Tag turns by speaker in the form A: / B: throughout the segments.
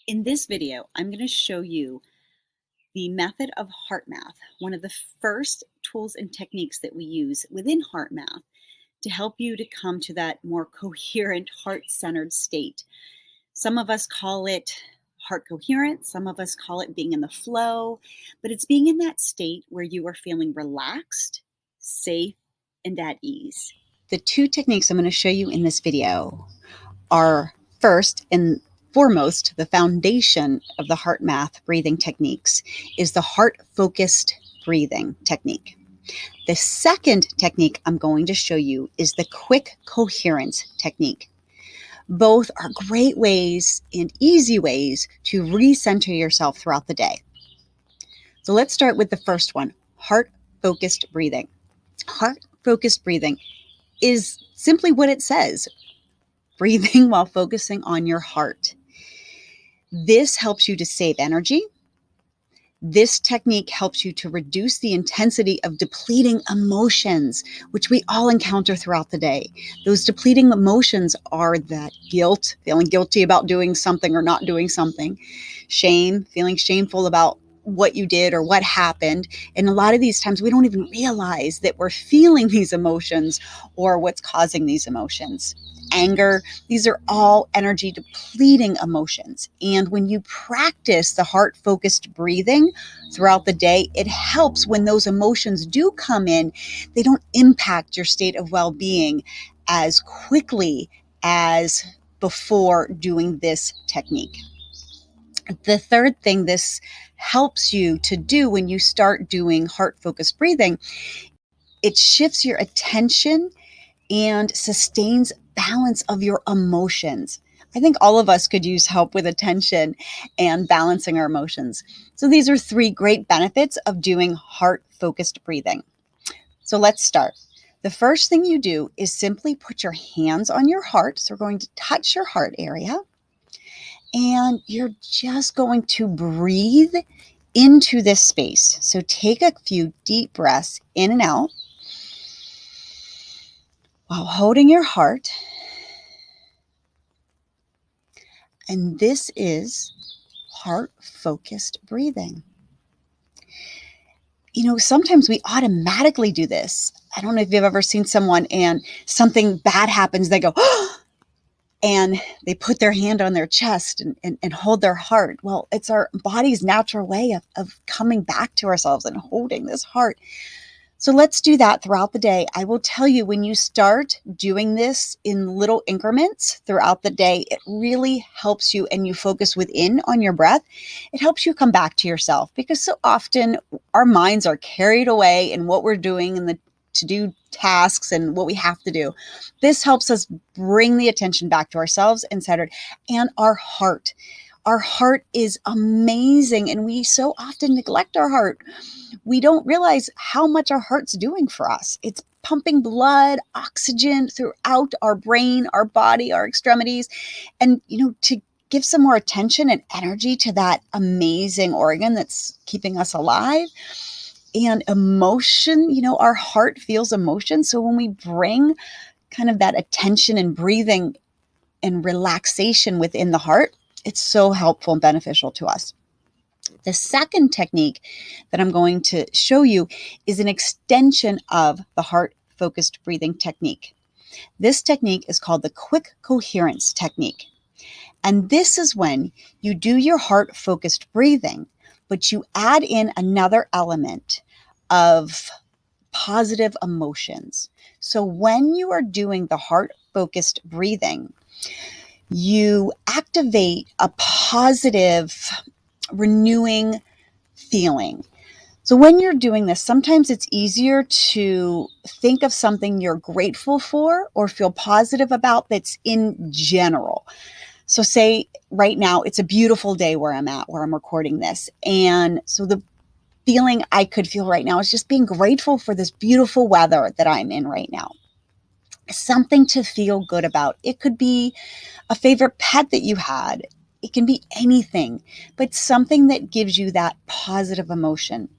A: In this video, I'm going to show you the method of HeartMath, one of the first tools and techniques that we use within HeartMath to help you to come to that more coherent, heart-centered state. Some of us call it heart coherence, some of us call it being in the flow, but it's being in that state where you are feeling relaxed, safe, and at ease. The two techniques I'm going to show you in this video are first and foremost, the foundation of the HeartMath breathing techniques is the heart-focused breathing technique. The second technique I'm going to show you is the quick coherence technique. Both are great ways and easy ways to recenter yourself throughout the day. So let's start with the first one, heart-focused breathing. Heart-focused breathing is simply what it says, breathing while focusing on your heart. This helps you to save energy. This technique helps you to reduce the intensity of depleting emotions, which we all encounter throughout the day. Those depleting emotions are that guilt, feeling guilty about doing something or not doing something, shame, feeling shameful about what you did or what happened. And a lot of these times we don't even realize that we're feeling these emotions or what's causing these emotions. Anger, these are all energy depleting emotions. And when you practice the heart-focused breathing throughout the day, it helps when those emotions do come in, they don't impact your state of well-being as quickly as before doing this technique. The third thing this helps you to do when you start doing heart-focused breathing, it shifts your attention and sustains balance of your emotions. I think all of us could use help with attention and balancing our emotions. So these are three great benefits of doing heart-focused breathing. So let's start. The first thing you do is simply put your hands on your heart. So we're going to touch your heart area. And you're just going to breathe into this space. So take a few deep breaths in and out while holding your heart. And this is heart-focused breathing. You know, sometimes we automatically do this. I don't know if you've ever seen someone and something bad happens, they go, oh, and they put their hand on their chest and hold their heart. Well, it's our body's natural way of coming back to ourselves and holding this heart. So let's do that throughout the day. I will tell you, when you start doing this in little increments throughout the day, it really helps you, and you focus within on your breath. It helps you come back to yourself, because so often our minds are carried away in what we're doing and the to-do tasks and what we have to do. This helps us bring the attention back to ourselves and centered, and our heart. Our heart is amazing, and we so often neglect our heart. We don't realize how much our heart's doing for us. It's pumping blood, oxygen throughout our brain, our body, our extremities. And, to give some more attention and energy to that amazing organ that's keeping us alive. And emotion, our heart feels emotion. So when we bring kind of that attention and breathing and relaxation within the heart, it's so helpful and beneficial to us. The second technique that I'm going to show you is an extension of the heart-focused breathing technique. This technique is called the quick coherence technique. And this is when you do your heart-focused breathing, but you add in another element of positive emotions. So when you are doing the heart-focused breathing, you activate a positive, renewing feeling. So when you're doing this, sometimes it's easier to think of something you're grateful for or feel positive about that's in general. So say right now, it's a beautiful day where I'm at, where I'm recording this. And so the feeling I could feel right now is just being grateful for this beautiful weather that I'm in right now. Something to feel good about. It could be a favorite pet that you had. It can be anything, but something that gives you that positive emotion.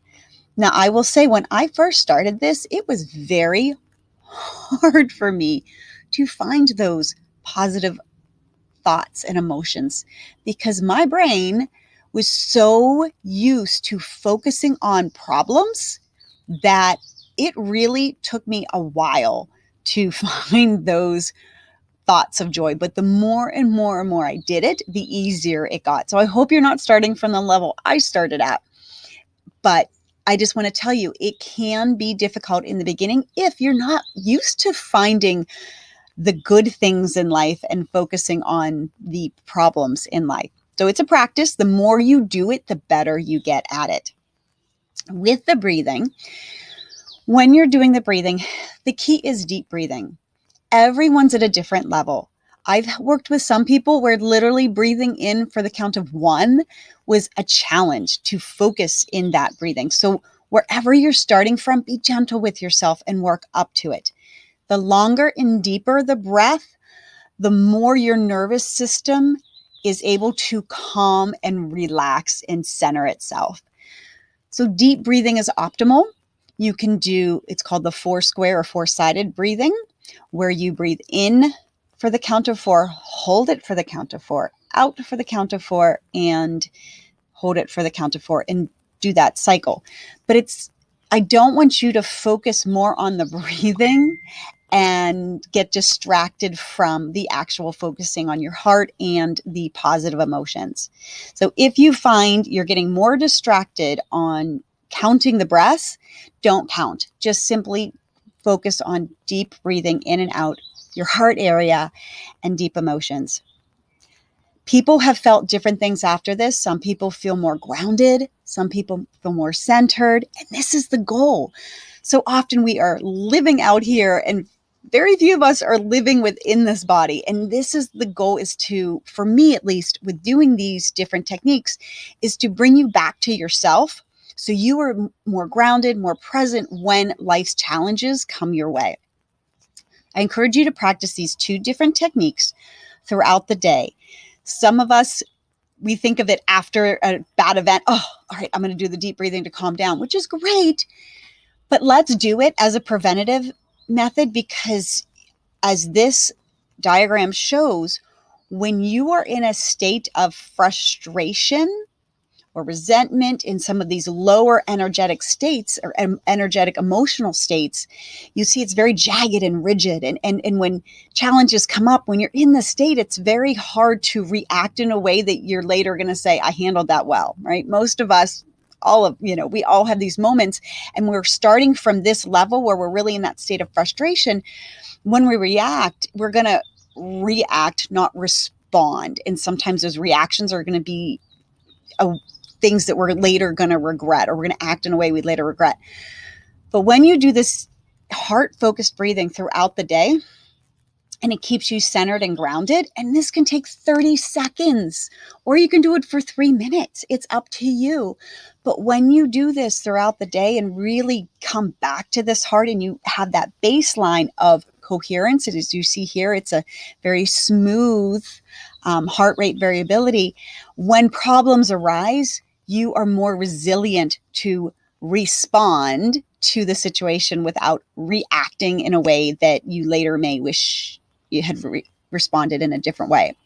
A: Now, I will say, when I first started this, it was very hard for me to find those positive thoughts and emotions, because my brain was so used to focusing on problems that it really took me a while to find those thoughts of joy. But the more and more and more I did it, the easier it got. So I hope you're not starting from the level I started at. But I just want to tell you, it can be difficult in the beginning if you're not used to finding the good things in life and focusing on the problems in life. So it's a practice. The more you do it, the better you get at it. With the breathing, when you're doing the breathing, the key is deep breathing. Everyone's at a different level. I've worked with some people where literally breathing in for the count of 1 was a challenge to focus in that breathing. So wherever you're starting from, be gentle with yourself and work up to it. The longer and deeper the breath, the more your nervous system is able to calm and relax and center itself. So deep breathing is optimal. You can do, it's called the 4-square or 4-sided breathing, where you breathe in for the count of 4, hold it for the count of 4, out for the count of 4, and hold it for the count of 4, and do that cycle. But I don't want you to focus more on the breathing and get distracted from the actual focusing on your heart and the positive emotions. So if you find you're getting more distracted on counting the breaths, don't count. Just simply focus on deep breathing in and out, your heart area, and deep emotions. People have felt different things after this. Some people feel more grounded. Some people feel more centered. And this is the goal. So often we are living out here, and very few of us are living within this body. And this is the goal, is to, for me at least, with doing these different techniques, is to bring you back to yourself, so you are more grounded, more present when life's challenges come your way. I encourage you to practice these 2 different techniques throughout the day. Some of us, we think of it after a bad event. Oh, all right, I'm going to do the deep breathing to calm down, which is great. But let's do it as a preventative method, because as this diagram shows, when you are in a state of frustration or resentment, in some of these lower energetic states or energetic emotional states, you see it's very jagged and rigid. And when challenges come up, when you're in the state, it's very hard to react in a way that you're later going to say, I handled that well, right? Most of us, we all have these moments, and we're starting from this level where we're really in that state of frustration. When we react, we're going to react, not respond. And sometimes those reactions are going to be things that we're later going to regret, or we're going to act in a way we later regret. But when you do this heart-focused breathing throughout the day, and it keeps you centered and grounded, and this can take 30 seconds, or you can do it for 3 minutes. It's up to you. But when you do this throughout the day and really come back to this heart, and you have that baseline of coherence, and as you see here, it's a very smooth heart rate variability. When problems arise, you are more resilient to respond to the situation without reacting in a way that you later may wish you had responded in a different way.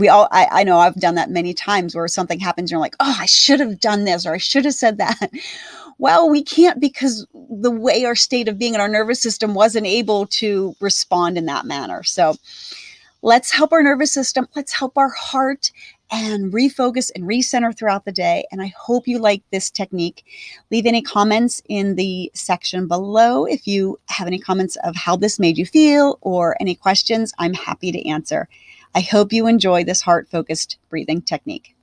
A: I know I've done that many times, where something happens and you're like, oh, I should have done this, or I should have said that. Well, we can't, because the way our state of being in our nervous system wasn't able to respond in that manner. So let's help our nervous system. Let's help our heart, and refocus and recenter throughout the day. And I hope you like this technique. Leave any comments in the section below. If you have any comments of how this made you feel, or any questions, I'm happy to answer. I hope you enjoy this heart-focused breathing technique.